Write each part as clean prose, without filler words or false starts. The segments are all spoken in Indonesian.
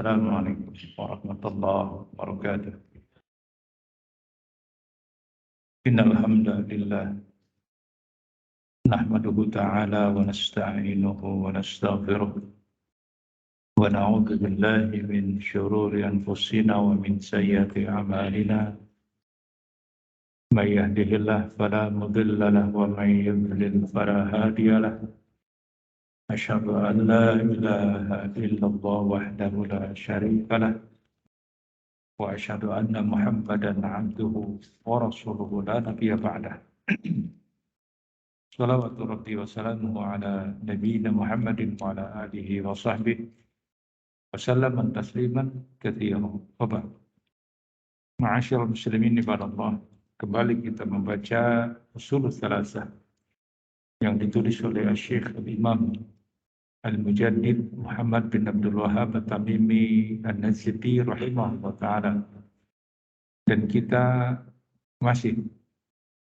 Assalamualaikum warahmatullahi wabarakatuh. Innal hamdalillah nahmaduhu ta'ala wa nasta'inuhu wa nastaghfiruh wa na'udzu billahi min shururi anfusina wa min sayyiati a'malina. May yahdihillahu fala mudilla lahu wa may yudlil fala hadiya lahu. Asyhadu an la ilaha illallah wahdahu la syarika lahu. وأشهد أن محمدا عبده ورسوله لا نبي بعده صلوات ربي وسلامه على نبينا محمد وعلى آله وصحبه وسلم تسليما كثيرا وبعد. Ma'asyiral muslimin ibadallah, kembali kita membaca Ushul Tsalatsah yang ditulis oleh Syekh Al-Imam Al-Mujaddid Muhammad bin Abdul Wahhab At-Tamimi An-Nazifi rahimahullah ta'ala. Dan kita masih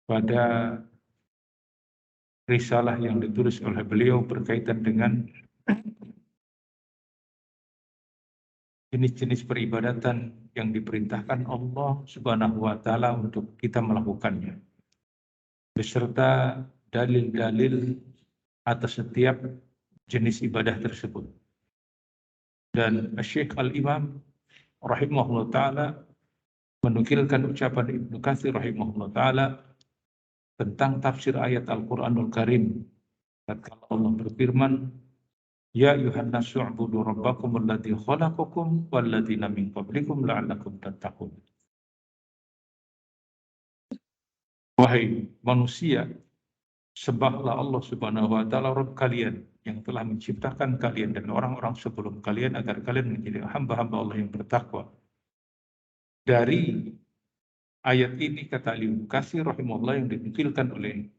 pada risalah yang ditulis oleh beliau berkaitan dengan jenis-jenis peribadatan yang diperintahkan Allah Subhanahu wa taala untuk kita melakukannya, beserta dalil-dalil atas setiap jenis ibadah tersebut. Dan Syekh Al-Imam rahimahullah taala menukilkan ucapan Ibnu Katsir rahimahullah taala tentang tafsir ayat Al-Qur'anul Karim. Tatkala Allah berfirman, Ya ayuhan nasu u'budu rabbakum alladzi khalaqakum walladzina min qablikum la'allakum tattaqun. Wahai manusia, sembahlah Allah Subhanahu wa taala Rabb kalian yang telah menciptakan kalian dan orang-orang sebelum kalian agar kalian menjadi hamba-hamba Allah yang bertakwa. Dari ayat ini kata Ibnu Katsir rahimahullah yang dinukilkan oleh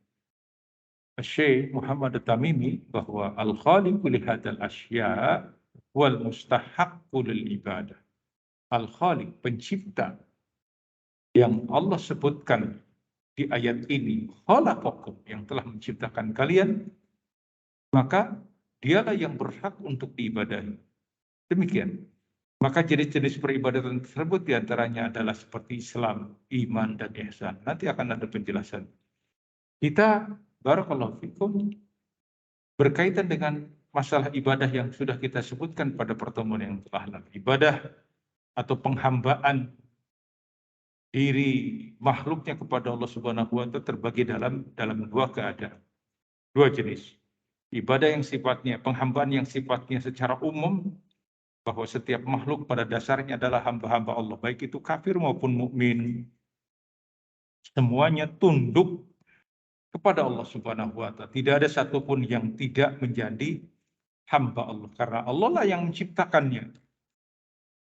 Syekh Muhammad At-Tamimi bahwa al-khaliqu li hadzal asya' wal mustahaqqu lil ibadah. Al-khaliq, pencipta yang Allah sebutkan di ayat ini, khalaqakum, yang telah menciptakan kalian, maka dialah yang berhak untuk diibadahi. Demikian. Maka jenis-jenis peribadatan tersebut diantaranya adalah seperti Islam, iman, dan ihsan. Nanti akan ada penjelasan. Kita, barakallahu fikum, berkaitan dengan masalah ibadah yang sudah kita sebutkan pada pertemuan yang telah lalu. Ibadah atau penghambaan diri makhluknya kepada Allah Subhanahu wa taala terbagi dalam dua keadaan, dua jenis. Ibadah yang sifatnya, penghambaan yang sifatnya secara umum, bahwa setiap makhluk pada dasarnya adalah hamba-hamba Allah, baik itu kafir maupun mukmin, semuanya tunduk kepada Allah Subhanahu wa taala. Tidak ada satupun yang tidak menjadi hamba Allah, karena Allah lah yang menciptakannya,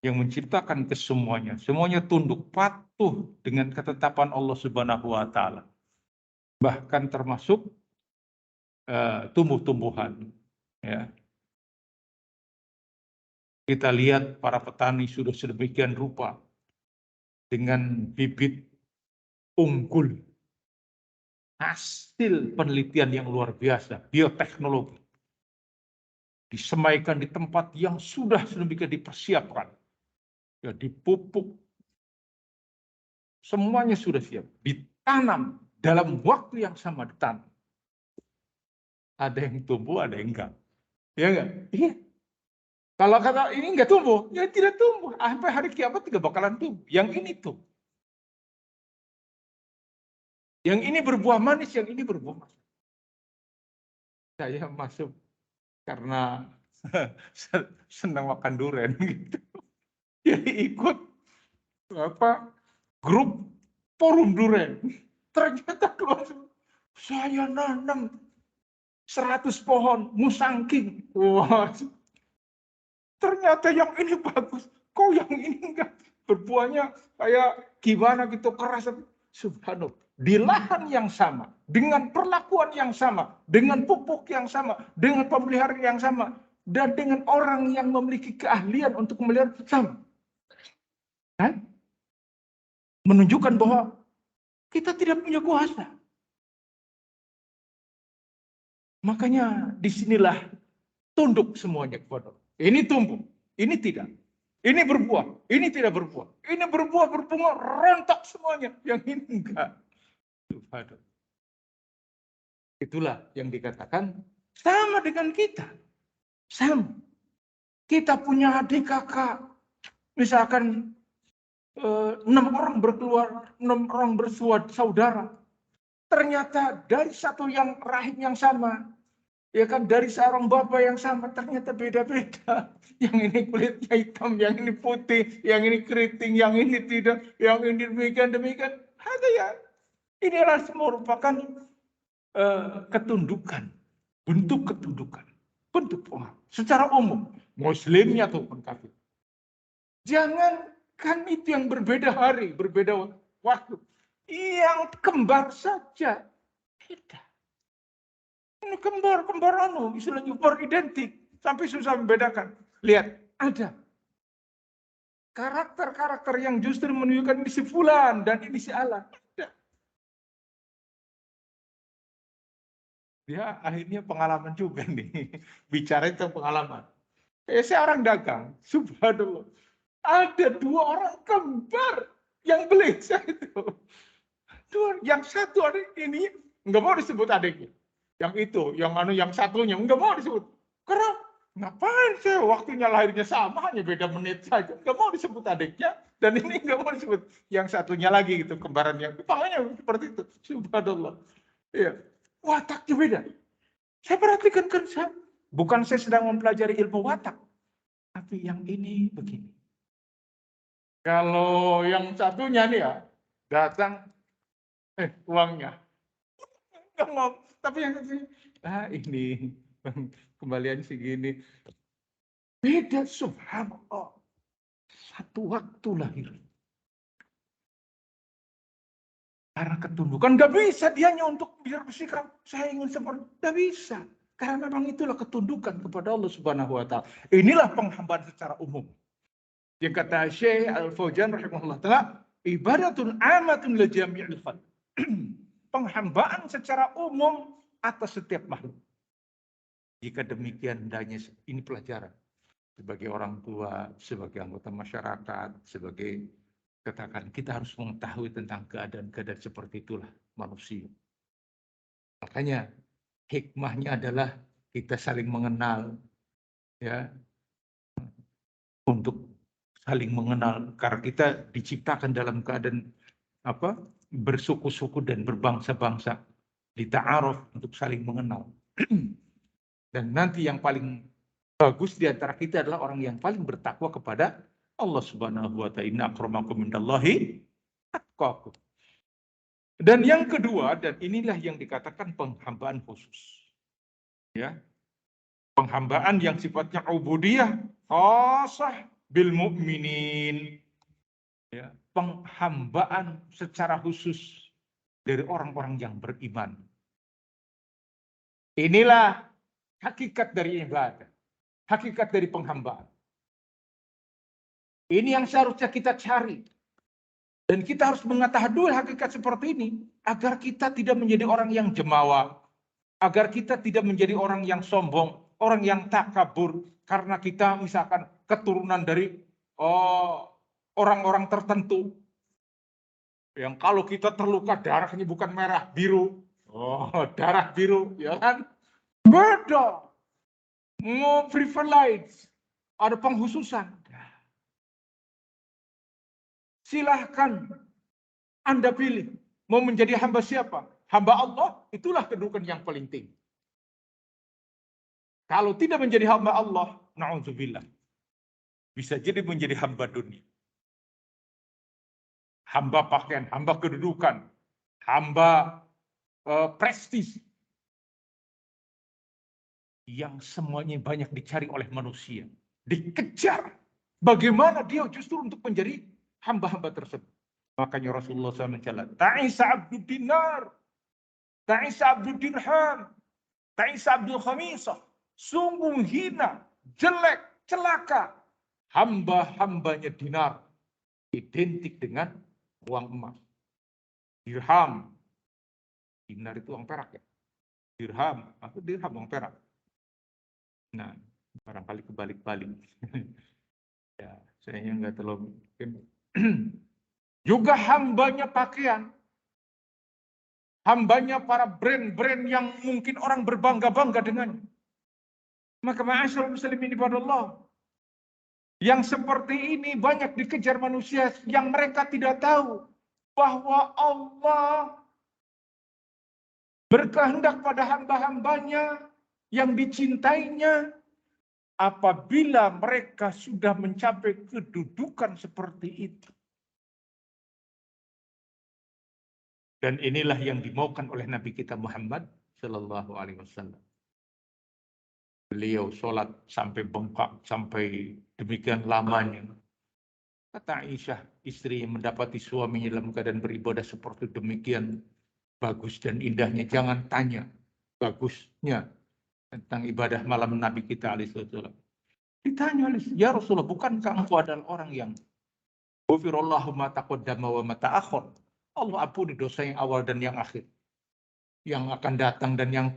yang menciptakan kesemuanya. Semuanya tunduk, patuh dengan ketetapan Allah Subhanahu wa taala. Bahkan termasuk tumbuh-tumbuhan, ya. Kita lihat para petani sudah sedemikian rupa dengan bibit unggul, hasil penelitian yang luar biasa, bioteknologi, disemaikan di tempat yang sudah sedemikian dipersiapkan, ya, dipupuk, semuanya sudah siap, ditanam dalam waktu yang sama ditanam. Ada yang tumbuh, ada yang enggak, ya enggak? Iya. Kalau kata ini enggak tumbuh, ya tidak tumbuh. Sampai hari kiamat tidak bakalan tumbuh. Yang ini tuh. Yang ini berbuah manis, yang ini berbuah manis. Saya masuk karena senang makan durian gitu. Jadi ikut grup forum durian. Ternyata keluar saya nanam 100 pohon musangking. Wah, ternyata yang ini bagus. Kok yang ini enggak? Berbuahnya kayak gimana gitu, keras. Subhanallah. Di lahan yang sama, dengan perlakuan yang sama, dengan pupuk yang sama, dengan pemeliharaan yang sama, dan dengan orang yang memiliki keahlian untuk memelihara sama. Kan? Menunjukkan bahwa kita tidak punya kuasa. Makanya disinilah tunduk semuanya kepada Allah. Ini tumbuh, ini tidak. Ini berbuah, ini tidak berbuah. Ini berbuah, berbunga, rontok semuanya. Yang ini enggak. Itulah yang dikatakan sama dengan kita. Sama. Kita punya adik kakak. Misalkan 6 orang berkeluar, 6 orang bersaudara. Ternyata dari satu yang rahim yang sama. Ya kan, dari seorang bapak yang sama ternyata beda-beda. Yang ini kulitnya hitam, yang ini putih, yang ini keriting, yang ini tidak, yang ini demikian. Ada ya. Inilah merupakan ketundukan, bentuk ketundukan, bentuk pengabdian secara umum, muslimnya ataupun kafir. Jangankan itu yang berbeda hari, berbeda waktu, yang kembar saja beda. Ini kembar istilahnya beridentik, sampai susah membedakan. Lihat, ada karakter-karakter yang justru menunjukkan ini si fulan dan ini si alan. Dia akhirnya pengalaman juga nih, bicara itu pengalaman. Saya orang dagang, subhanallah. Ada 2 orang kembar yang beli saya itu. Yang satu adik ini nggak mau disebut adiknya. Yang itu, yang satunya nggak mau disebut. Karena ngapain saya waktunya lahirnya sama, hanya beda menit saja. Nggak mau disebut adiknya, dan ini nggak mau disebut yang satunya lagi gitu, kembarannya. Makanya seperti itu. Subhanallah. Iya. Wataknya beda. Saya perhatikan kan, bukan saya sedang mempelajari ilmu watak. Tapi yang ini begini. Kalau yang satunya nih ya, datang, uangnya. Nggak mau. Tapi yang satunya, ini kembalian segini. Beda, subhanallah. Satu waktu lahir. Karena ketundukan, nggak bisa dianya untuk biar bersikap, saya ingin seperti, nggak bisa. Karena memang itulah ketundukan kepada Allah Subhanahu wa Ta'ala. Inilah penghambaan secara umum. Yang kata Syekh Al-Fauzan rahimahullah ta'ala, ibadatun amatun li jami'il khalq. Penghambaan secara umum atas setiap makhluk. Jika demikian, hendaknya ini pelajaran sebagai orang tua, sebagai anggota masyarakat, sebagai katakan kita harus mengetahui tentang keadaan-keadaan seperti itulah manusia. Makanya hikmahnya adalah kita saling mengenal, ya, untuk saling mengenal, karena kita diciptakan dalam keadaan bersuku-suku dan berbangsa-bangsa, dita'aruf untuk saling mengenal. Dan nanti yang paling bagus di antara kita adalah orang yang paling bertakwa kepada Allah Subhanahu wa ta'ala. Inna akramakum indallahi atqakum. Dan yang kedua, dan inilah yang dikatakan penghambaan khusus. Ya. Penghambaan yang sifatnya ubudiyah khasah bil mu'minin. Ya, penghambaan secara khusus dari orang-orang yang beriman. Inilah hakikat dari ibadah, hakikat dari penghambaan. Ini yang seharusnya kita cari. Dan kita harus mengetahui hakikat seperti ini agar kita tidak menjadi orang yang jemawa, agar kita tidak menjadi orang yang sombong, orang yang takabur karena kita misalkan keturunan dari orang-orang tertentu. Yang kalau kita terluka darahnya bukan merah, biru. Darah biru, ya kan? Beda. Mau privilege. Ada penghususan. Silahkan Anda pilih. Mau menjadi hamba siapa? Hamba Allah, itulah kedudukan yang paling tinggi. Kalau tidak menjadi hamba Allah, na'udzubillah, bisa jadi menjadi hamba dunia. Hamba pakaian, hamba kedudukan, hamba prestis. Yang semuanya banyak dicari oleh manusia. Dikejar. Bagaimana dia justru untuk menjadi hamba-hamba tersebut. Makanya Rasulullah SAW mencela, Ta'isa abdul dinar, Ta'isa abdul dirham, Ta'isa abdul khamisah. Sungguh hina, jelek, celaka. Hamba-hambanya dinar. Identik dengan uang emas. Dirham. Dinar itu uang perak ya. Dirham. Atau dirham uang perak. Nah, barangkali kebalik-balik. Ya, saya nggak terlalu mungkin. Juga hambanya pakaian. Hambanya para brand-brand yang mungkin orang berbangga-bangga dengannya. Maka ma'asyarul muslimin ibadallah. Yang seperti ini banyak dikejar manusia yang mereka tidak tahu bahwa Allah berkehendak pada hamba-hambanya yang dicintainya apabila mereka sudah mencapai kedudukan seperti itu. Dan inilah yang dimaukan oleh Nabi kita Muhammad Sallallahu Alaihi Wasallam. Beliau sholat sampai bengkak, sampai demikian lamanya. Kata Aisyah, istri yang mendapati suaminya dalam keadaan beribadah seperti demikian bagus dan indahnya. Jangan tanya bagusnya tentang ibadah malam Nabi kita alaihissalam. Ditanya oleh, ya Rasulullah, bukankah engkau adalah orang yang ghufirallahu ma taqaddama wa ma ta'akhkhar? Allah ampuni dosa yang awal dan yang akhir. Yang akan datang dan yang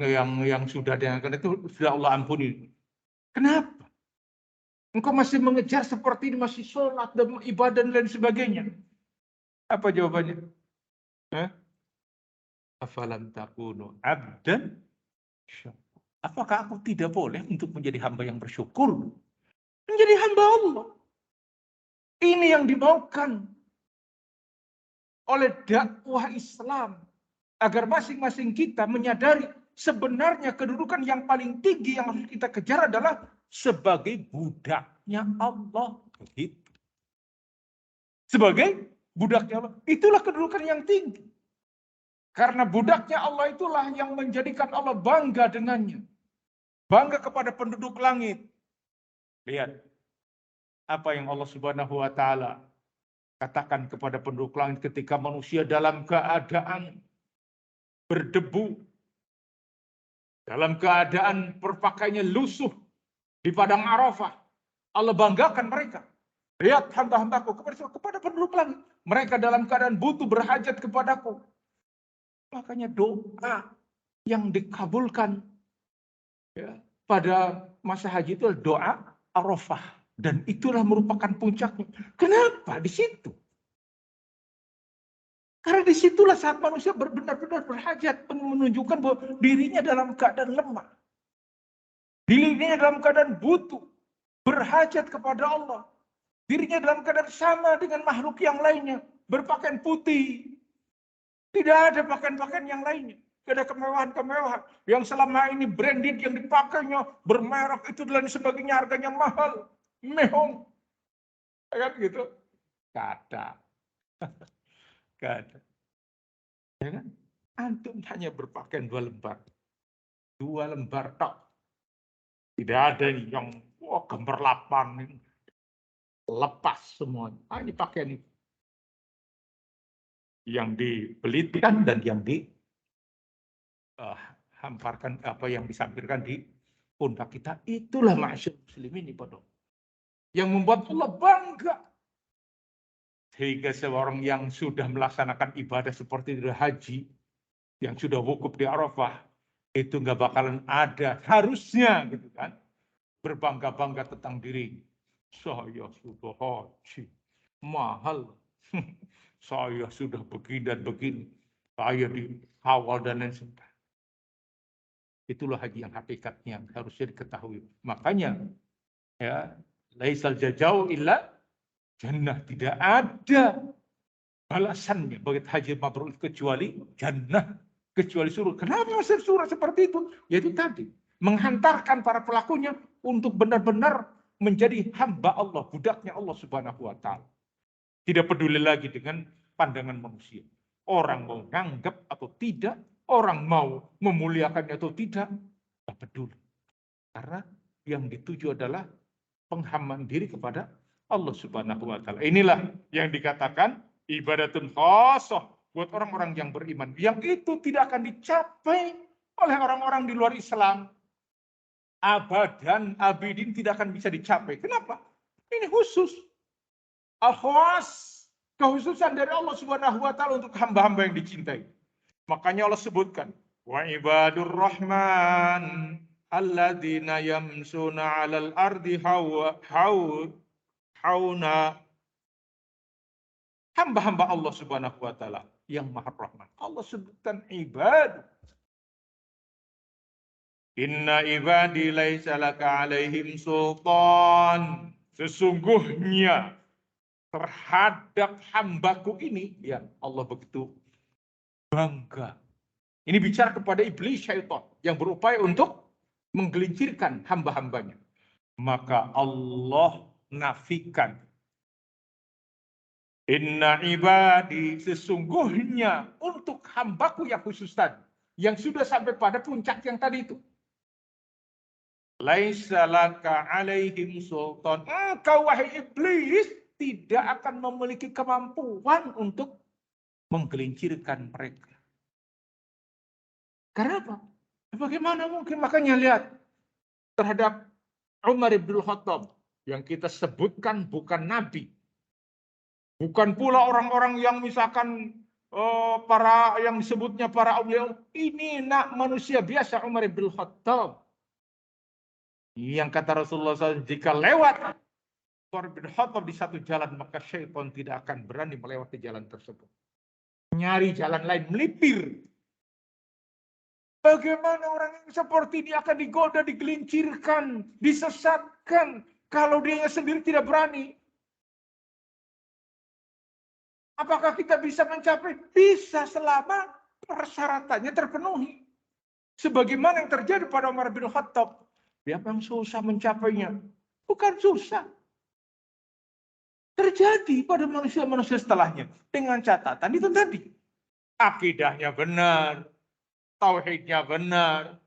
sudah dan yang akan itu sudah Allah ampuni. Kenapa? Engkau masih mengejar seperti ini, masih sholat dan ibadah dan lain sebagainya. Apa jawabannya? Afalam takunu abdan? Apakah aku tidak boleh untuk menjadi hamba yang bersyukur? Menjadi hamba Allah. Ini yang dimaukan oleh dakwah Islam. Agar masing-masing kita menyadari sebenarnya kedudukan yang paling tinggi yang harus kita kejar adalah sebagai budaknya Allah. Begitu. Sebagai budaknya Allah. Itulah kedudukan yang tinggi. Karena budaknya Allah itulah yang menjadikan Allah bangga dengannya. Bangga kepada penduduk langit. Lihat. Apa yang Allah Subhanahu wa Ta'ala katakan kepada penduduk langit ketika manusia dalam keadaan berdebu, dalam keadaan berpakaiannya lusuh di padang Arafah. Allah banggakan mereka. Lihat hamba-hambaku kepada penduduk langit. Mereka dalam keadaan butuh berhajat kepadaku. Makanya doa yang dikabulkan ya, pada masa haji itu adalah doa Arafah. Dan itulah merupakan puncaknya. Kenapa di situ? Karena disitulah saat manusia benar-benar berhajat menunjukkan bahwa dirinya dalam keadaan lemah. Dirinya dalam keadaan butuh. Berhajat kepada Allah. Dirinya dalam keadaan sama dengan makhluk yang lainnya. Berpakaian putih. Tidak ada pakaian-pakaian yang lainnya. Tidak ada kemewahan-kemewahan. Yang selama ini branded yang dipakainya. Bermerek itu dan sebagainya harganya mahal. Mehong. Kan gitu. Kata. Ada. Ya kan? Antum hanya berpakaian 2 lembar. 2 lembar tok. Tidak ada yang gambar 8. Lepas semua. Ini pakaian itu. Yang dibelitkan dan yang hamparkan apa yang disampirkan di pundak kita. Itulah masyarakat muslimin ibadah. Yang membuat Allah bangga. Sehingga seorang yang sudah melaksanakan ibadah seperti itu haji, yang sudah wukuf di Arafah, itu nggak bakalan ada harusnya gitu kan, berbangga-bangga tentang diri. Saya sudah haji, mahal. Saya sudah begini dan begini. Saya dikawal dan lain sebagainya. Itulah haji yang hakikatnya harusnya diketahui. Makanya ya, laisal jazau illa jannah, tidak ada balasannya bagi haji mabrur kecuali jannah, kecuali surga. Kenapa masuk surga seperti itu? Yaitu tadi menghantarkan para pelakunya untuk benar-benar menjadi hamba Allah, budaknya Allah Subhanahu wa taala. Tidak peduli lagi dengan pandangan manusia. Orang mau nganggap atau tidak, orang mau memuliakannya atau tidak, tidak peduli. Karena yang dituju adalah penghambaan diri kepada Allah Subhanahu wa taala. Inilah yang dikatakan ibadatun khosoh buat orang-orang yang beriman. Yang itu tidak akan dicapai oleh orang-orang di luar Islam. Abadan abidin tidak akan bisa dicapai. Kenapa? Ini khusus. Al-khawas, kekhususan dari Allah Subhanahu wa taala untuk hamba-hamba yang dicintai. Makanya Allah sebutkan, wa ibadur rahman alladzina yamsuna 'alal ardi hauna. Hamba-hamba Allah Subhanahu wa taala yang Maha Rahman. Allah sebutkan ibad. Inna ibadi laisa laka 'alaihim sultan. Sesungguhnya terhadap hambaku ini, ya Allah begitu bangga. Ini bicara kepada iblis syaitan yang berupaya untuk menggelincirkan hamba-hambanya. Maka Allah nafikan. Inna ibadi, sesungguhnya untuk hambaku yang khusus tadi, yang sudah sampai pada puncak yang tadi itu. Laisa laka alaihim sultan. Engkau wahai iblis tidak akan memiliki kemampuan untuk menggelincirkan mereka. Karena apa? Bagaimana mungkin? Makanya lihat terhadap Umar ibn Khattab yang kita sebutkan bukan nabi. Bukan pula orang-orang yang misalkan para yang disebutnya para aulia. Ini nak manusia biasa Umar ibn Khattab. Yang kata Rasulullah SAW, jika lewat Umar bin Khattab di satu jalan, maka syaitan tidak akan berani melewati jalan tersebut. Nyari jalan lain, melipir. Bagaimana orang yang seperti ini akan digoda, digelincirkan, disesatkan, kalau dia sendiri tidak berani? Apakah kita bisa mencapai? Bisa selama persyaratannya terpenuhi. Sebagaimana yang terjadi pada Umar bin Khattab. Dia memang susah mencapainya. Bukan susah. Terjadi pada manusia-manusia setelahnya. Dengan catatan itu tadi. Akidahnya benar. Tauhidnya benar.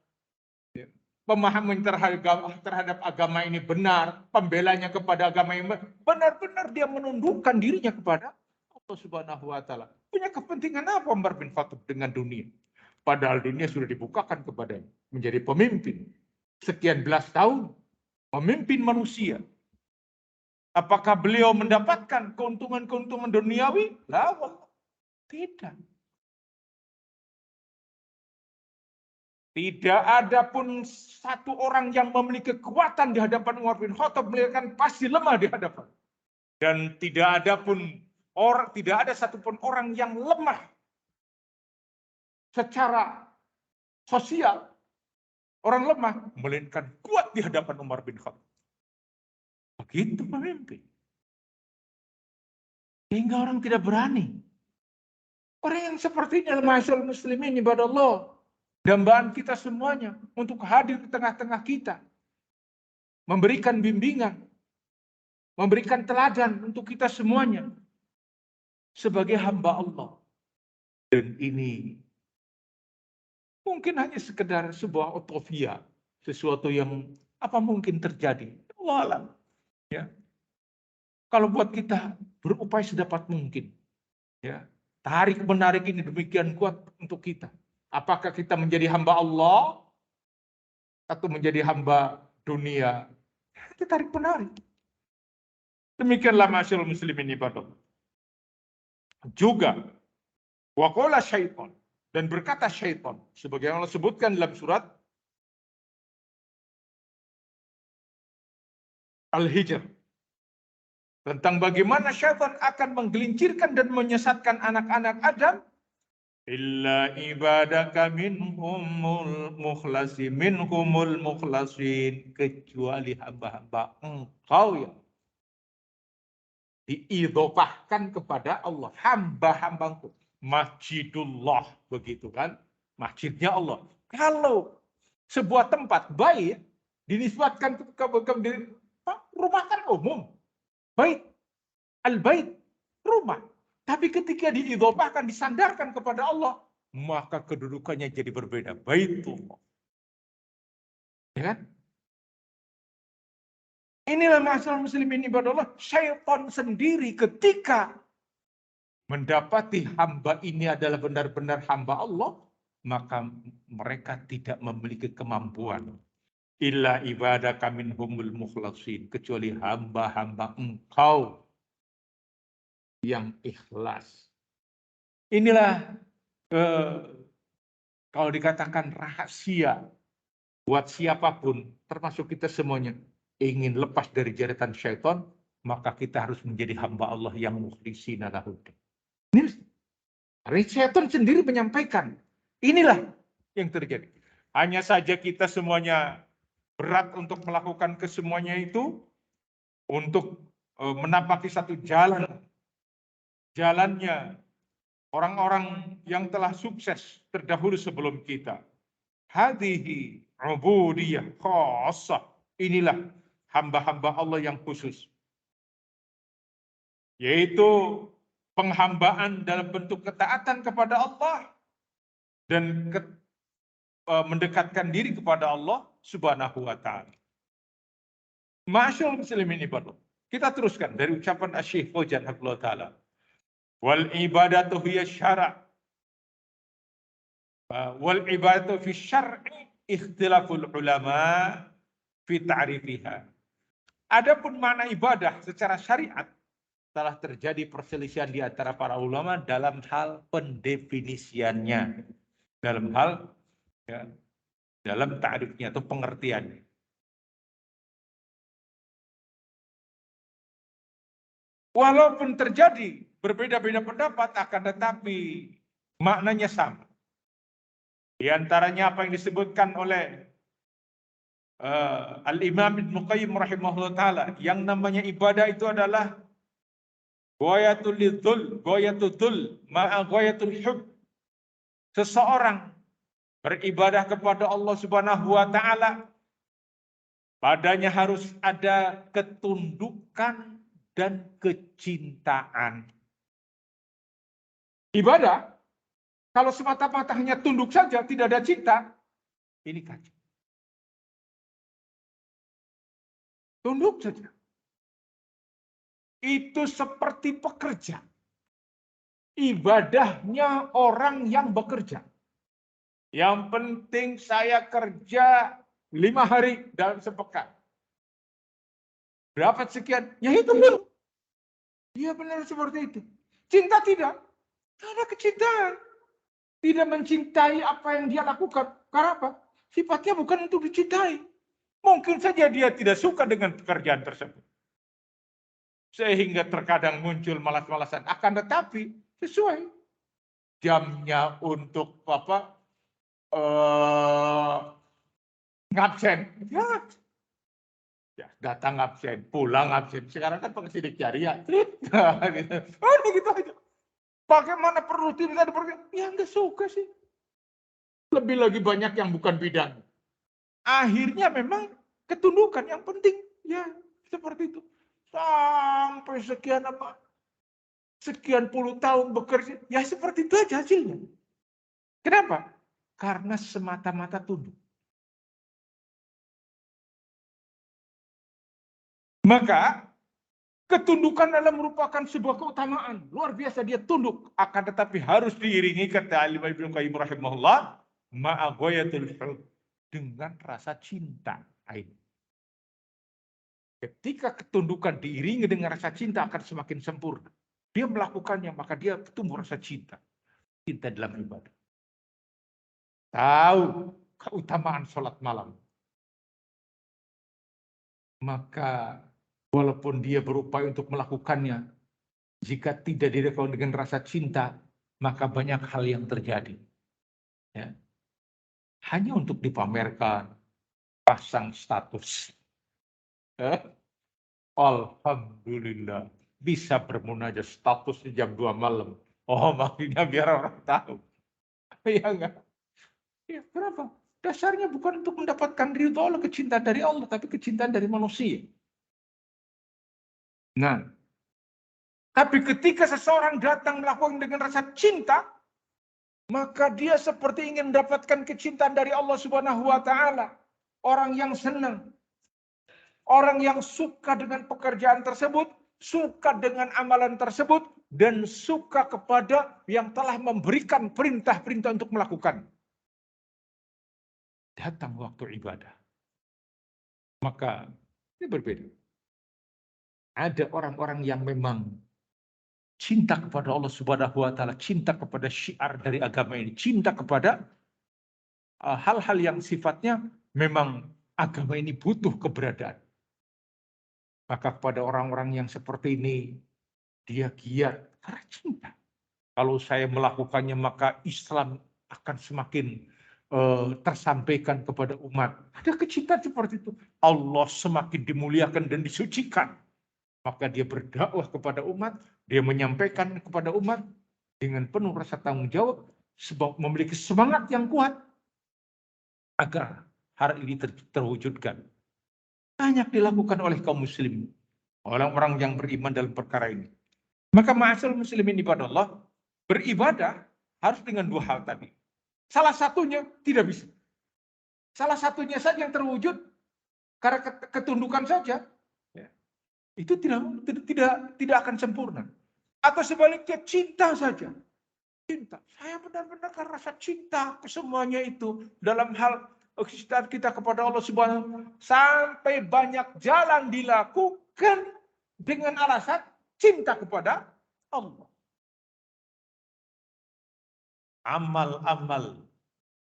Pemahaman terhadap agama ini benar. Pembelanya kepada agama ini benar-benar dia menundukkan dirinya kepada Allah Subhanahu wa taala. Punya kepentingan apa Umar bin Khattab dengan dunia? Padahal dunia sudah dibukakan kepadanya. Menjadi pemimpin. Sekian belas tahun. Memimpin manusia. Apakah beliau mendapatkan keuntungan-keuntungan duniawi? Lah, tidak. Tidak ada pun satu orang yang memiliki kekuatan di hadapan Umar bin Khattab, beliau kan pasti lemah di hadapan. Dan tidak ada satupun orang yang lemah secara sosial. Orang lemah melainkan kuat di hadapan Umar bin Khattab. Begitu pemimpin. Sehingga orang tidak berani. Orang yang seperti ini adalah masyarakat muslimin ibadah Allah. Dambaan kita semuanya untuk hadir di tengah-tengah kita. Memberikan bimbingan. Memberikan teladan untuk kita semuanya. Sebagai hamba Allah. Dan ini mungkin hanya sekedar sebuah utopia. Sesuatu yang apa mungkin terjadi. Allah alam. Ya. Kalau buat kita berupaya sedapat mungkin. Ya. Tarik menarik ini demikian kuat untuk kita. Apakah kita menjadi hamba Allah atau menjadi hamba dunia? Kita tarik menarik. Demikianlah masyaallah muslimin ibadah. Juga waqala syaitan, dan berkata syaitan sebagaimana Allah sebutkan dalam surat Al-Hijr tentang bagaimana syaitan akan menggelincirkan dan menyesatkan anak-anak Adam. Illa ibadaka minhumul mukhlasin, kecuali hamba-hamba engkau yang diidhofahkan kepada Allah, hamba-hambaku. Masjidullah, begitu kan? Masjidnya Allah. Kalau Sebuah tempat, bait, dinisbatkan ke rumah kan umum. Bait, al-bait, rumah. Tapi ketika diidhofahkan, disandarkan kepada Allah, maka kedudukannya jadi berbeda. Baitullah. Ya kan? Inilah masalah muslimin ibadallah. Syaitan sendiri ketika mendapati hamba ini adalah benar-benar hamba Allah, maka mereka tidak memiliki kemampuan. Illa ibadah minhumul mukhlasin, kecuali hamba-hamba engkau yang ikhlas. Inilah kalau dikatakan rahasia buat siapapun, termasuk kita semuanya, ingin lepas dari jeratan syaitan, maka kita harus menjadi hamba Allah yang mukhlishina lahuddin. Ini syaitan sendiri menyampaikan, inilah yang terjadi. Hanya saja kita semuanya berat untuk melakukan kesemuanya itu, untuk menapaki satu jalannya orang-orang yang telah sukses terdahulu sebelum kita. Hadhihi ubudiyah khassah. Inilah hamba-hamba Allah yang khusus. Yaitu penghambaan dalam bentuk ketaatan kepada Allah dan mendekatkan diri kepada Allah Subhanahu wa taala. Masyaallah muslimin ibadallah. Kita teruskan dari ucapan Asy-Syaikh Fauzan hafizahullah taala. Wal ibadatu hiya syara'. Wal ibadatu fi syar'i ikhtilaful ulama fi ta'rifiha. Adapun makna ibadah secara syariat telah terjadi perselisihan di antara para ulama dalam hal pendefinisiannya, dalam hal dalam ta'rifnya atau pengertiannya. Walaupun terjadi berbeda-beda pendapat, akan tetapi maknanya sama. Di antaranya apa yang disebutkan oleh Al-Imam Ibnu Qayyim rahimahullah ta'ala, yang namanya ibadah itu adalah ghayatul lidzul, ghayatul dzul, ma'a ghayatul hub. Seseorang beribadah kepada Allah Subhanahu wa taala, padanya harus ada ketundukan dan kecintaan. Ibadah kalau semata-mata hanya tunduk saja, tidak ada cinta, ini kacau. Tunduk saja. Itu seperti pekerja. Ibadahnya orang yang bekerja. Yang penting saya kerja 5 hari dalam sepekan. Berapa sekian? Ya itu dulu. Dia benar seperti itu. Cinta tidak. Tidak ada kecintaan. Tidak mencintai apa yang dia lakukan. Karena apa? Sifatnya bukan untuk dicintai. Mungkin saja dia tidak suka dengan pekerjaan tersebut. Sehingga terkadang muncul malas-malasan. Akan tetapi sesuai jamnya untuk ngabsen. Ya, datang absen, pulang absen. Sekarang kan pakai sidik jari ya. Gitu. Oh, gitu aja. Bagaimana perlu tidak ada? Ya nggak suka sih. Lebih lagi banyak yang bukan bidang. Akhirnya memang ketundukan yang penting. Ya, seperti itu. Sampai sekian puluh tahun bekerja. Ya seperti itu aja hasilnya. Kenapa? Karena semata-mata tunduk. Maka ketundukan adalah merupakan sebuah keutamaan. Luar biasa dia tunduk. Akan tetapi harus diiringi kata Al-Imam Ibnu Qayyim rahimahullah, ma'a ghayatul hub, dengan rasa cinta. Ketika ketundukan diiringi dengan rasa cinta akan semakin sempurna. Dia melakukannya, maka dia tumbuh rasa cinta. Cinta dalam ibadah. Tahu keutamaan sholat malam. Maka walaupun dia berupaya untuk melakukannya, jika tidak dilakukan dengan rasa cinta, maka banyak hal yang terjadi. Ya. Hanya untuk dipamerkan, pasang status. Alhamdulillah, bisa bermunajat status di jam 2 malam. Oh, maksudnya biar orang tahu. Ya enggak? Ya, kenapa? Dasarnya bukan untuk mendapatkan ridho Allah, kecintaan dari Allah, tapi kecintaan dari manusia. Nah, tapi ketika seseorang datang melakukan dengan rasa cinta, maka dia seperti ingin mendapatkan kecintaan dari Allah Subhanahu wa taala. Orang yang senang, orang yang suka dengan pekerjaan tersebut, suka dengan amalan tersebut, dan suka kepada yang telah memberikan perintah-perintah untuk melakukan. Datang waktu ibadah. Maka ini berbeda. Ada orang-orang yang memang cinta kepada Allah Subhanahu wa taala, cinta kepada syiar dari agama ini, cinta kepada hal-hal yang sifatnya memang agama ini butuh keberadaan. Maka kepada orang-orang yang seperti ini, dia giat karena cinta. Kalau saya melakukannya, maka Islam akan semakin tersampaikan kepada umat. Ada kecintaan seperti itu. Allah semakin dimuliakan dan disucikan. Maka dia berdakwah kepada umat, dia menyampaikan kepada umat dengan penuh rasa tanggung jawab, sebab memiliki semangat yang kuat agar hal ini terwujudkan. Banyak dilakukan oleh kaum muslim, orang-orang yang beriman dalam perkara ini. Maka ma'asyiral muslimin ibadallah, beribadah harus dengan dua hal tadi. Salah satunya tidak bisa. Salah satunya saja yang terwujud karena ketundukan saja, ya, itu tidak akan sempurna. Atau sebaliknya cinta saja. Cinta. Saya benar-benar karena rasa cinta ke semuanya itu dalam hal kecintaan kita kepada Allah Subhanahu wa taala, sampai banyak jalan dilakukan dengan alasan cinta kepada Allah. Amal-amal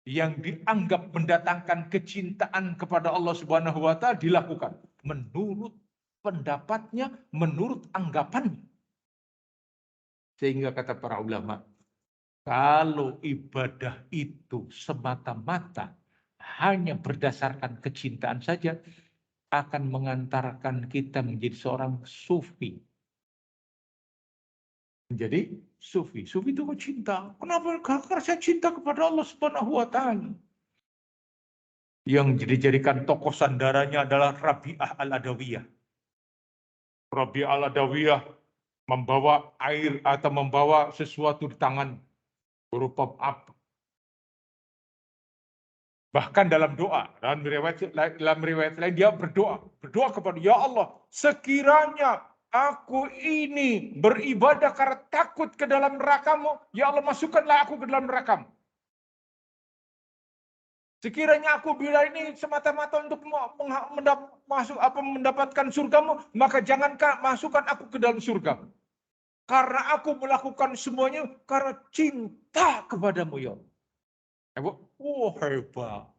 yang dianggap mendatangkan kecintaan kepada Allah Subhanahu wa taala dilakukan menurut pendapatnya, menurut anggapannya. Sehingga kata para ulama, kalau ibadah itu semata-mata hanya berdasarkan kecintaan saja, akan mengantarkan kita menjadi seorang sufi. Menjadi sufi. Sufi itu cinta. Kenapa? Karena saya cinta kepada Allah Subhanahu wa taala. Yang dijadikan tokoh sandarannya adalah Rabi'ah al-Adawiyah. Rabi'ah al-Adawiyah membawa air atau membawa sesuatu di tangan berupa api. Bahkan dalam doa, dalam riwayat lain dia berdoa kepada ya Allah, sekiranya aku ini beribadah karena takut ke dalam neraka-Mu, ya Allah masukkanlah aku ke dalam neraka-Mu. Sekiranya aku bila ini semata-mata untuk mendapatkan surga-Mu, maka jangankah masukkan aku ke dalam surga. Karena aku melakukan semuanya karena cinta kepadamu ya Allah. Hebat.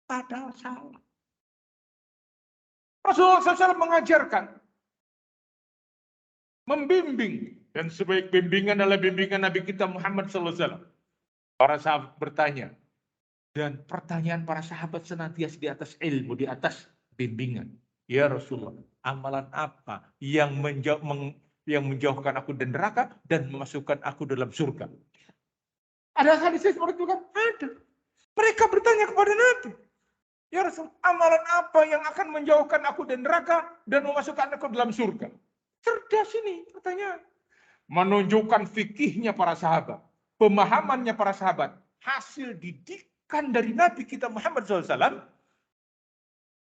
Padahal salah. Rasulullah SAW mengajarkan, membimbing, dan sebaik bimbingan adalah bimbingan Nabi kita Muhammad SAW. Para sahabat bertanya, dan pertanyaan para sahabat senantiasa di atas ilmu, di atas bimbingan. Ya Rasulullah, amalan apa yang menjauhkan aku dari neraka dan memasukkan aku dalam surga? Ada hadis seperti itu kan? Ada. Mereka bertanya kepada Nabi, ya Rasul, amalan apa yang akan menjauhkan aku dari neraka dan memasukkan aku dalam surga? Cerdas ini pertanyaan. Menunjukkan fikihnya para sahabat, pemahamannya para sahabat, hasil didikan dari Nabi kita Muhammad SAW,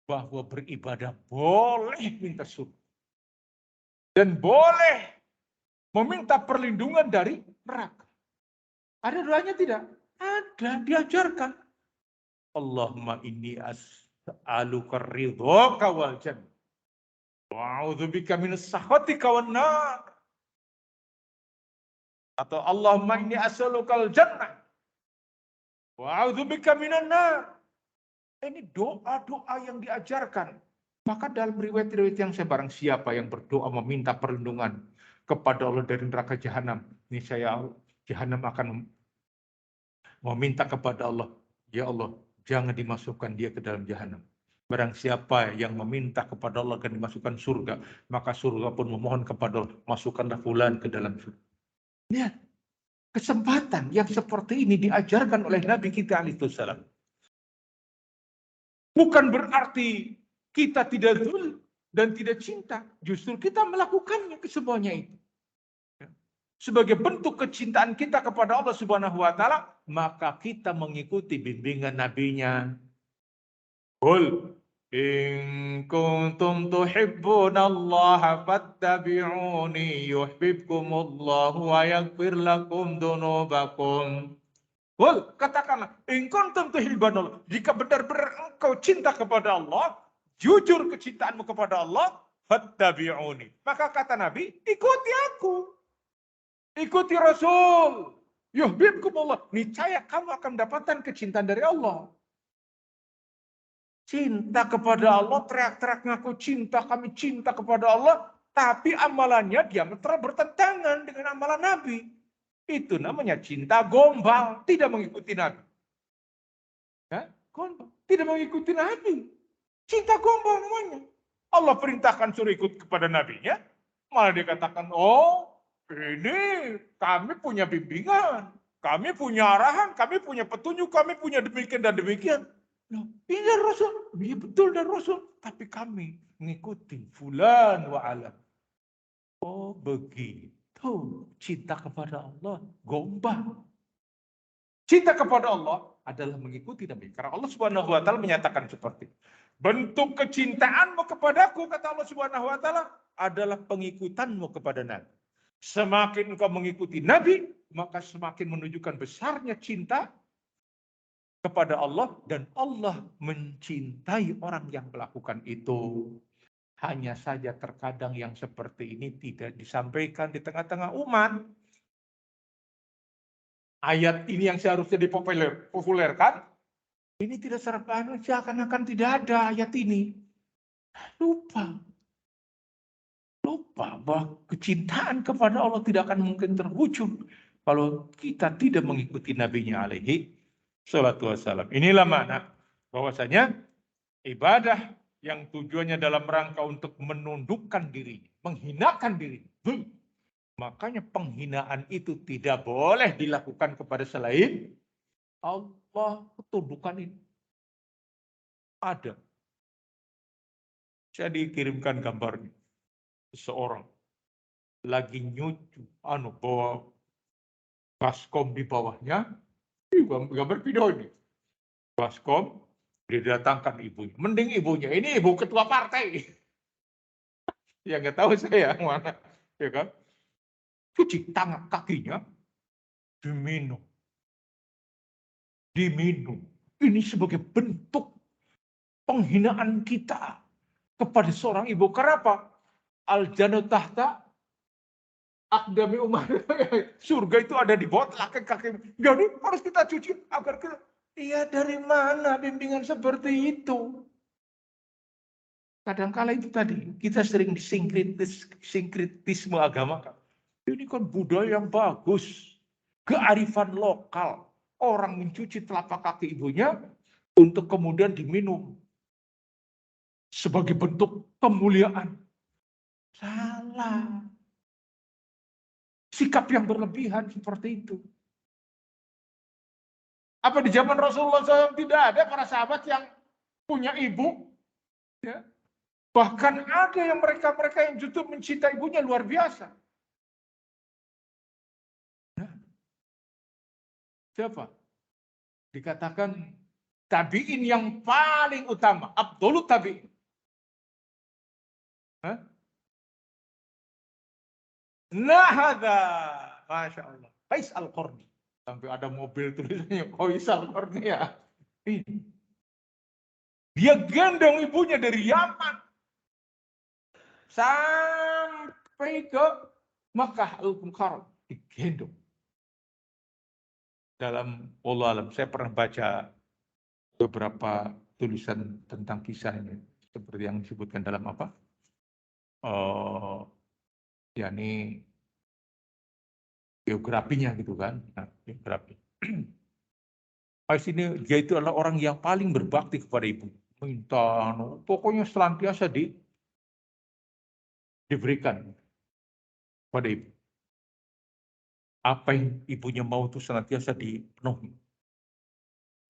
bahwa beribadah boleh minta surga. Dan boleh meminta perlindungan dari neraka. Ada doanya tidak? Ada, diajarkan. Allahumma inni as'aluka ridhaka wal jannah. Wa'udzubika minas sakhatika wan nar. Atau Allahumma inni as'alukal jannah. Wa'udzubika minan nar. Ini doa-doa yang diajarkan. Maka dalam riwayat-riwayat yang saya barang siapa yang berdoa meminta perlindungan kepada Allah dari neraka jahanam, ini saya jahanam akan meminta kepada Allah, ya Allah, jangan dimasukkan dia ke dalam jahanam. Barang siapa yang meminta kepada Allah akan dimasukkan surga, maka surga pun memohon kepada Allah, masukkanlah fulan ke dalam surga. Lihat, kesempatan yang seperti ini diajarkan oleh Nabi kita alaihissalam. Bukan berarti kita tidak dzul dan tidak cinta. Justru kita melakukannya kesemuanya itu. Sebagai bentuk kecintaan kita kepada Allah Subhanahu wa taala, maka kita mengikuti bimbingan nabinya. Qul in kuntum tuhibbunallaha fattabi'uni yuhibbukumullahu wa yaghfir lakum dzunubakum. Qul, katakanlah, in kuntum tuhibbunallah, jika benar-benar engkau cinta kepada Allah, jujur kecintaanmu kepada Allah, fattabi'uni. Maka kata Nabi, ikuti aku. Ikuti Rasul. Yuhibbukumullah. Niscaya kamu akan mendapatkan kecintaan dari Allah. Cinta kepada Allah, teriak-teriak ngaku cinta, kami cinta kepada Allah, tapi amalannya diametral bertentangan dengan amalan Nabi. Itu namanya cinta gombal, tidak mengikuti Nabi. Ya? Gombal, tidak mengikuti Nabi. Cinta gombal namanya. Allah perintahkan suruh ikut kepada Nabi-Nya, malah dikatakan, oh, ini kami punya bimbingan, kami punya arahan, kami punya petunjuk, kami punya demikian dan demikian. Loh, ini dari Rasul, iya betul dari Rasul, tapi kami mengikuti fulan wa alam. Oh begitu, cinta kepada Allah gombal. Cinta kepada Allah adalah mengikuti Nabi. Karena Allah Subhanahu wa taala menyatakan seperti bentuk kecintaanmu kepadaku, kata Allah Subhanahu wa taala, adalah pengikutanmu kepada Nabi. Semakin engkau mengikuti Nabi, maka semakin menunjukkan besarnya cinta kepada Allah, dan Allah mencintai orang yang melakukan itu. Hanya saja terkadang yang seperti ini tidak disampaikan di tengah-tengah umat. Ayat ini yang seharusnya dipopulerkan, ini tidak serba seakan-akan tidak ada ayat ini. Lupa bahwa kecintaan kepada Allah tidak akan mungkin terwujud kalau kita tidak mengikuti Nabi-Nya alaihi salatu wassalam. Inilah makna bahwasanya ibadah yang tujuannya dalam rangka untuk menundukkan diri, menghinakan diri. Makanya penghinaan itu tidak boleh dilakukan kepada selain Allah. Ketundukan ini ada. Saya dikirimkan gambarnya. Seseorang lagi nyucu, bawa baskom di bawahnya, gambar video ini. Baskom, didatangkan ibunya. Mending ibunya, ini ibu ketua partai. Ya nggak tahu saya mana, ya kan? Cuci tangan kakinya, diminum. Ini sebagai bentuk penghinaan kita kepada seorang ibu. Kenapa? Al-jannah tahta aqdami umar. Surga itu ada di bawah telapak kaki. Jadi harus kita cuci agar kita. Iya, dari mana bimbingan seperti itu? Kadang-kala itu tadi kita sering sinkretisme agama. Ini kan budaya yang bagus, kearifan lokal. Orang mencuci telapak kaki ibunya untuk kemudian diminum sebagai bentuk kemuliaan. Salah. Sikap yang berlebihan seperti itu. Apa di zaman Rasulullah SAW tidak ada para sahabat yang punya ibu? Ya. Bahkan ada yang mereka yang justru mencintai ibunya luar biasa. Nah, siapa? Dikatakan tabi'in yang paling utama, Abdullah tabi'in. Nah, ada, Masya Allah. Qais al-Qarni. Sampai ada mobil tulisannya Qais al-Qarni ya. Dia gendong ibunya dari Yaman sampai ke Makkah al-Mukarram, digendong. Dalam Allah alam, saya pernah baca beberapa tulisan tentang kisah ini, seperti yang disebutkan dalam apa? Yakni biografinya gitu kan, biografi. Sini dia itu adalah orang yang paling berbakti kepada ibu. Minta, pokoknya senantiasa diberikan pada ibu. Apa yang ibunya mau itu senantiasa dipenuhi.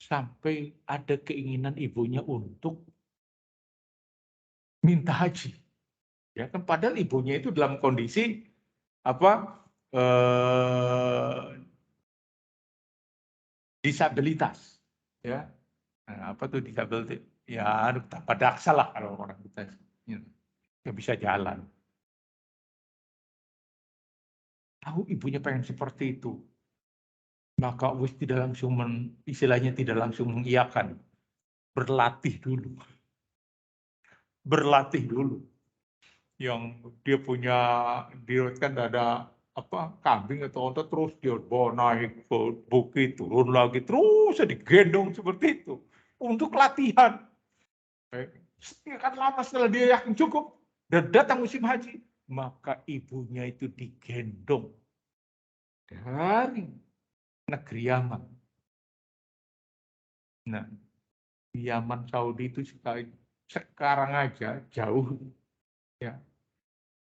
sampai ada keinginan ibunya untuk minta haji. Ya kan padahal ibunya itu dalam kondisi apa disabilitas, ya. Nah, apa tuh disabilitas? Ya, tanpa daksa lah kalau orang kita, ya, nggak bisa jalan. Tahu ibunya pengen seperti itu, maka wis tidak langsung istilahnya tidak langsung mengiyakan, berlatih dulu, berlatih dulu. Yang dia punya, dia kan ada apa kambing atau onta, terus dia bawa naik ke bukit, turun lagi, terus digendong seperti itu untuk latihan. Kan lama setelah dia yakin cukup dan datang musim haji, maka ibunya itu digendong dari negeri Yaman. Nah, di Yaman Saudi itu sekarang aja jauh, ya.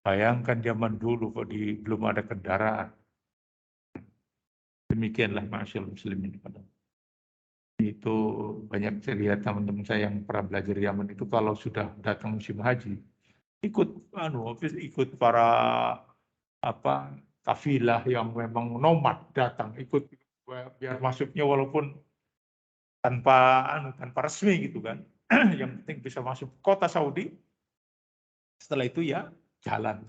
Bayangkan zaman dulu kok belum ada kendaraan. Demikianlah masyaallah muslimin. Itu banyak saya lihat teman-teman saya yang pernah belajar Yaman itu kalau sudah datang musim haji, ikut para apa kafilah yang memang nomad datang ikut biar masuknya walaupun tanpa resmi gitu kan. Yang penting bisa masuk kota Saudi. Setelah itu ya jalan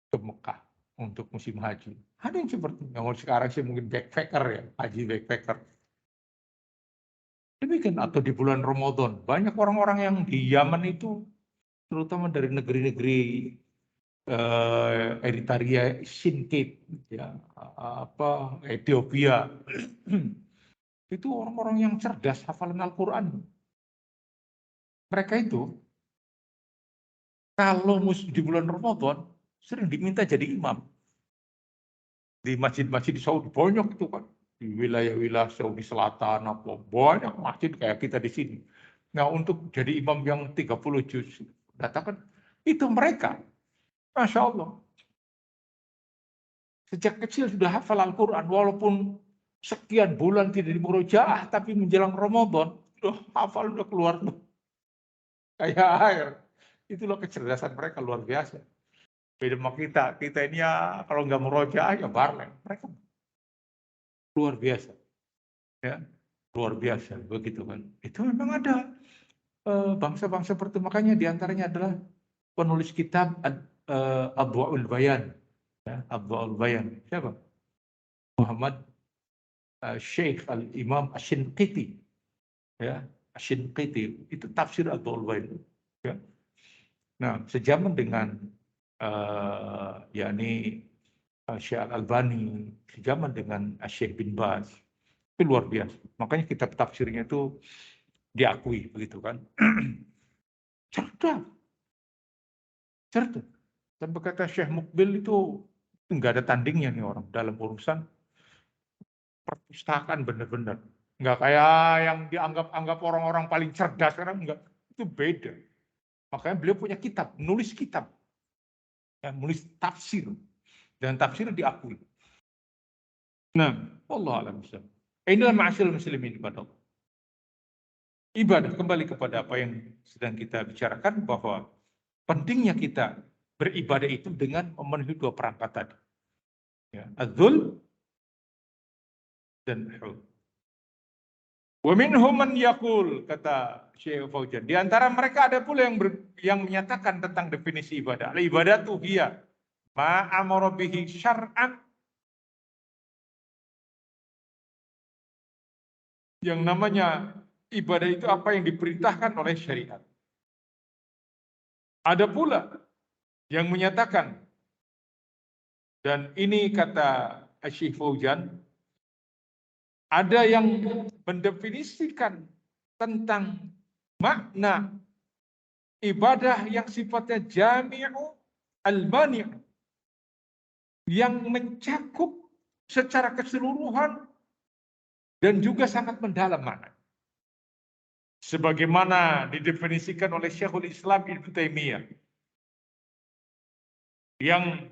ke Mekah untuk musim haji. Ada yang seperti yang sekarang sih mungkin backpacker ya, haji backpacker. Demikian atau di bulan Ramadan, banyak orang-orang yang di Yaman itu terutama dari negeri-negeri Eritrea, Shinkit, ya, apa Ethiopia, itu orang-orang yang cerdas hafalan Al-Quran. Mereka itu kalau di bulan Ramadan sering diminta jadi imam di masjid-masjid di Saudi, banyak itu kan di wilayah-wilayah Saudi Selatan apa banyak masjid kayak kita di sini. Nah untuk jadi imam yang 30 juz, katakan itu mereka, Masya Allah. Sejak kecil sudah hafal Al-Quran, walaupun sekian bulan tidak dimurojaah, tapi menjelang Ramadan, sudah hafal, sudah keluar kayak air. Itulah kecerdasan mereka luar biasa. Beda sama kita ini ya kalau nggak murojaah ya barleng. Mereka luar biasa, ya luar biasa begitu kan. Itu memang ada bangsa-bangsa seperti makanya diantaranya adalah penulis kitab Adwa'ul Bayan, ya, Adwa'ul Bayan. Siapa? Muhammad Syekh Al-Imam Asy-Shinqiti, ya, Asy-Shinqiti itu tafsir Adwa'ul Bayan, ya. Nah, sejaman dengan yakni Syekh Al-Albani, sejaman dengan Syekh bin Baz. Itu luar biasa. Makanya kitab tafsirnya itu diakui begitu kan. Cerdas, cerdas. Sampai kata Syekh Mukbil itu nggak ada tandingnya nih orang dalam urusan perpustakaan benar-benar. Nggak kayak yang dianggap orang-orang paling cerdas sekarang, enggak. Itu beda. Makanya beliau punya kitab, nulis kitab. Ya, nulis tafsir. Dan tafsir diakui. Nah, Allah alam. Inilah ma'asyil muslimin kepada Allah. Ibadah kembali kepada apa yang sedang kita bicarakan bahwa pentingnya kita beribadah itu dengan memenuhi dua perangkat tadi. Ya, adzul dan hul. Wa minhum man yaqul, kata Syekh Fauzan. Di antara mereka ada pula yang menyatakan tentang definisi ibadah. Ibadah itu hiya ma amara bihi syar'an, yang namanya ibadah itu apa yang diperintahkan oleh syariat. Ada pula yang menyatakan, dan ini kata Syekh Fauzan, ada yang mendefinisikan tentang makna ibadah yang sifatnya jami'u al-mani', yang mencakup secara keseluruhan dan juga sangat mendalam makna. Sebagaimana didefinisikan oleh Syekhul Islam Ibnu Taimiyah, yang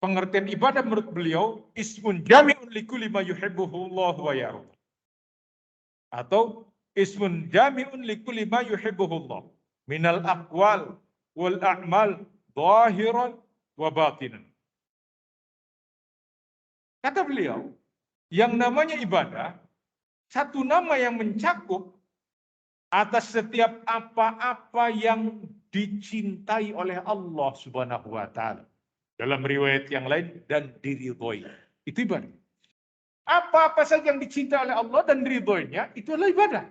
pengertian ibadah menurut beliau ismun jami'un likulli ma yuhibbuhu Allah wa yarda. Atau ismun jami'un likulli ma yuhibbuhullah minal aqwal wal a'mal zahiran wa batinan. Kata beliau, yang namanya ibadah, satu nama yang mencakup atas setiap apa-apa yang dicintai oleh Allah Subhanahu wa taala. Dalam riwayat yang lain, dan diridhoi. Itu ibadah. Apa-apa saja yang dicintai oleh Allah dan diridhoinya, itu adalah ibadah.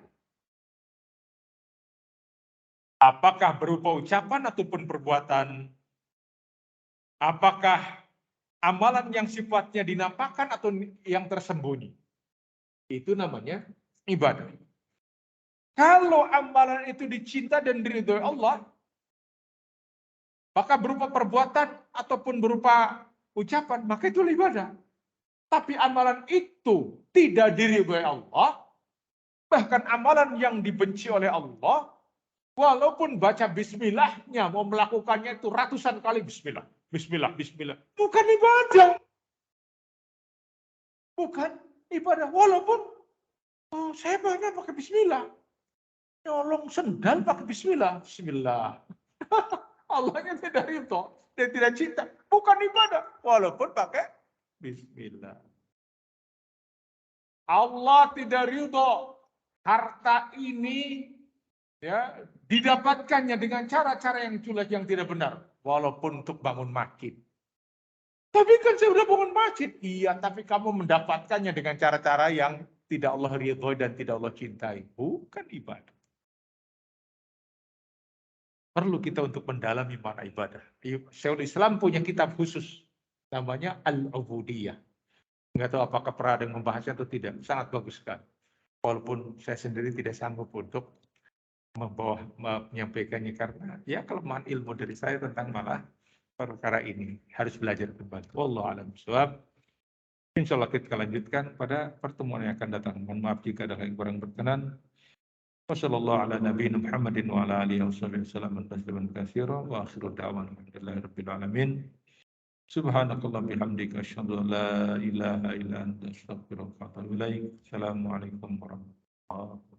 Apakah berupa ucapan ataupun perbuatan? Apakah amalan yang sifatnya dinampakkan atau yang tersembunyi? Itu namanya ibadah. Kalau amalan itu dicinta dan diridhoi Allah, maka berupa perbuatan ataupun berupa ucapan, maka itu ibadah. Tapi amalan itu tidak diridhoi Allah, bahkan amalan yang dibenci oleh Allah, walaupun baca bismillahnya, mau melakukannya itu ratusan kali bismillah, bismillah, bismillah. Bukan ibadah. Bukan ibadah. Walaupun saya banyak pakai bismillah. Nyolong sendal pakai bismillah. Bismillah. Allahnya tidak ridho. Dia tidak cinta. Bukan ibadah. Walaupun pakai bismillah. Allah tidak ridho harta ini ya didapatkannya dengan cara-cara yang culas yang tidak benar. Walaupun untuk bangun masjid. Tapi kan saya sudah bangun masjid. Iya, tapi kamu mendapatkannya dengan cara-cara yang tidak Allah ridhoi dan tidak Allah cintai. Bukan ibadah. Perlu kita untuk mendalami makna ibadah. Syekhul Islam punya kitab khusus. Namanya Al-Ubudiyah. Nggak tahu apakah pernah ada yang membahasnya atau tidak. Sangat bagus sekali. Walaupun saya sendiri tidak sanggup untuk menyampaikannya. Karena ya kelemahan ilmu dari saya tentang malah perkara ini. Harus belajar kembali. Wallahu a'lam bishawab. Insya Allah kita lanjutkan pada pertemuan yang akan datang. Mohon maaf jika ada yang kurang berkenan. Wassallallahu ala nabiyina Muhammadin wa ala alihi wasallam tasliman katsira wa akhiru da'wana alhamdulillahi rabbil alamin. Subhanakallah bihamdika asyhadu an la ilaha illa anta astaghfiruka wa atubu ilaik. Assalamualaikum warahmatullahi wabarakatuh.